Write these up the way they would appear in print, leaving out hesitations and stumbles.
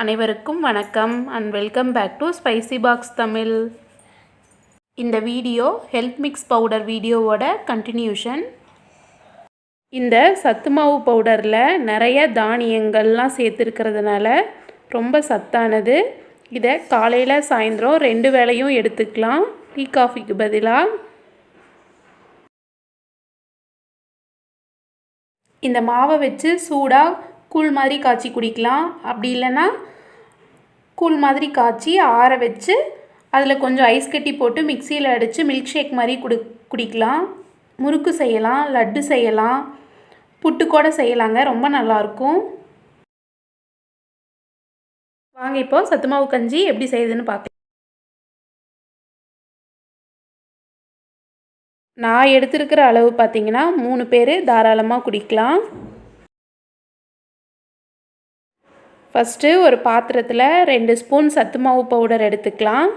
அனைவருக்கும் வணக்கம் and welcome back to Spicy Box Tamil. இந்த வீடியோ ஹெல்த்மிக்ஸ் பவுடர் வீடியோவோட கண்டினியூஷன். இந்த சத்து மாவு பவுடரில் நிறைய தானியங்கள்லாம் சேர்த்துருக்கிறதுனால ரொம்ப சத்தானது. இதை காலையில் சாயந்தரம் 2 வேளையும் எடுத்துக்கலாம் டீ காஃபிக்கு பதிலாக. இந்த மாவை வச்சு சூடாக கூழ் மாதிரி காய்ச்சி குடிக்கலாம். அப்படி இல்லைன்னா கூழ் மாதிரி காய்ச்சி ஆற வச்சு அதில் கொஞ்சம் ஐஸ் கட்டி போட்டு மிக்சியில் அடித்து மில்க் ஷேக் மாதிரி குடிக்கலாம். முறுக்கு செய்யலாம், லட்டு செய்யலாம், புட்டு கூட செய்யலாங்க. ரொம்ப நல்லாயிருக்கும். வாங்க இப்போது சத்து மாவு கஞ்சி எப்படி செய்யுதுன்னு பார்க்கலாம். நான் எடுத்துருக்கிற அளவு பார்த்திங்கன்னா 3 பேர் தாராளமாக குடிக்கலாம். ஃபஸ்ட்டு ஒரு பாத்திரத்தில் 2 ஸ்பூன் சத்து மாவு பவுடர் எடுத்துக்கலாம்.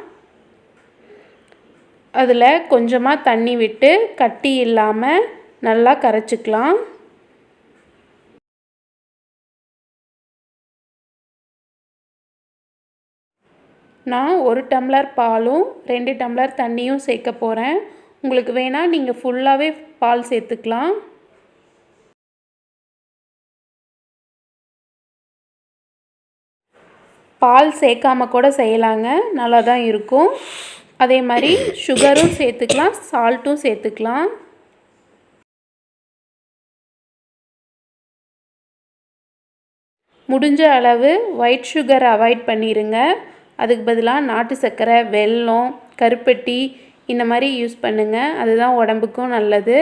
அதில் கொஞ்சமாக தண்ணி விட்டு கட்டி இல்லாமல் நல்லா கரைச்சிக்கலாம். நான் 1 டம்ளர் பாலும் 2 டம்ளர் தண்ணியும் சேர்க்க போகிறேன். உங்களுக்கு வேணால் நீங்கள் ஃபுல்லாகவே பால் சேர்த்துக்கலாம். பால் சேர்க்காம கூட செய்யலாங்க, நல்லா தான் இருக்கும். அதே மாதிரி சுகரும் சேர்த்துக்கலாம், சால்ட்டும் சேர்த்துக்கலாம். முடிஞ்ச அளவு ஒயிட் சுகரை அவாய்ட் பண்ணிடுங்க. அதுக்கு பதிலாக நாட்டு சர்க்கரை, வெல்லம், கருப்பட்டி இந்த மாதிரி யூஸ் பண்ணுங்கள். அதுதான் உடம்புக்கும் நல்லது.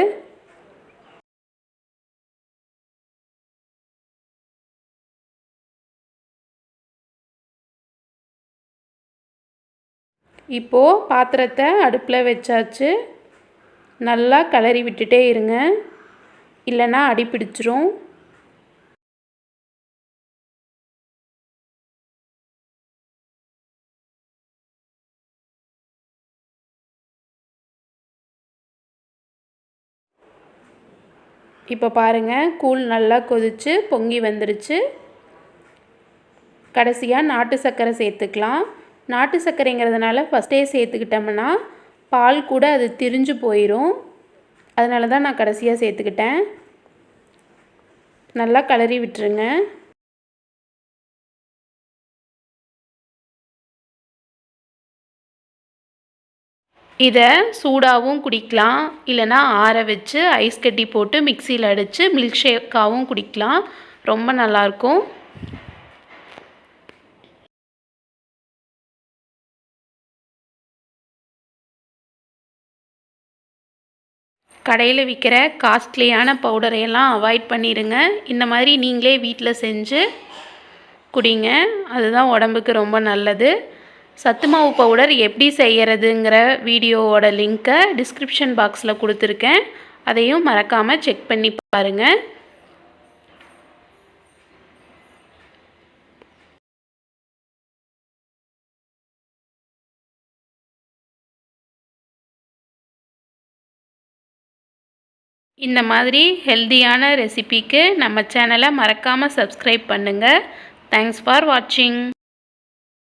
இப்போது பாத்திரத்தை அடுப்பில் வச்சாச்சு. நல்லா கிளறி விட்டுட்டே இருங்க, இல்லைன்னா அடி பிடிச்சிரும். இப்போ பாருங்கள், கூழ் நல்லா கொதித்து பொங்கி வந்துருச்சு. கடைசியாக நாட்டு சர்க்கரை சேர்த்துக்கலாம். நாட்டு சர்க்கரைங்கிறதுனால ஃபஸ்ட்டே சேர்த்துக்கிட்டோம்னா பால் கூட அது திரிஞ்சு போயிடும். அதனால தான் நான் கடைசியாக சேர்த்துக்கிட்டேன். நல்லா கிளறி விட்டுருங்க. இதை சூடாகவும் குடிக்கலாம், இல்லைனா ஆற வச்சு ஐஸ் கட்டி போட்டு மிக்சியில் அடித்து மில்க் ஷேக்காகவும் குடிக்கலாம். ரொம்ப நல்லாயிருக்கும். கடையில் விற்கிற காஸ்ட்லியான பவுடரையெல்லாம் அவாய்ட் பண்ணிடுங்க. இந்த மாதிரி நீங்களே வீட்டில் செஞ்சு குடிங்க, அதுதான் உடம்புக்கு ரொம்ப நல்லது. சத்து மாவு பவுடர் எப்படி செய்கிறதுங்கிற வீடியோவோட லிங்க்கை டிஸ்கிரிப்ஷன் பாக்ஸில் கொடுத்துருக்கேன். அதையும் மறக்காமல் செக் பண்ணி பாருங்கள். இந்த மாதிரி ஹெல்தியான ரெசிபிக்கு நம்ம சேனலை மறக்காமல் சப்ஸ்கிரைப் பண்ணுங்கள். தேங்க்ஸ் ஃபார் வாட்சிங்.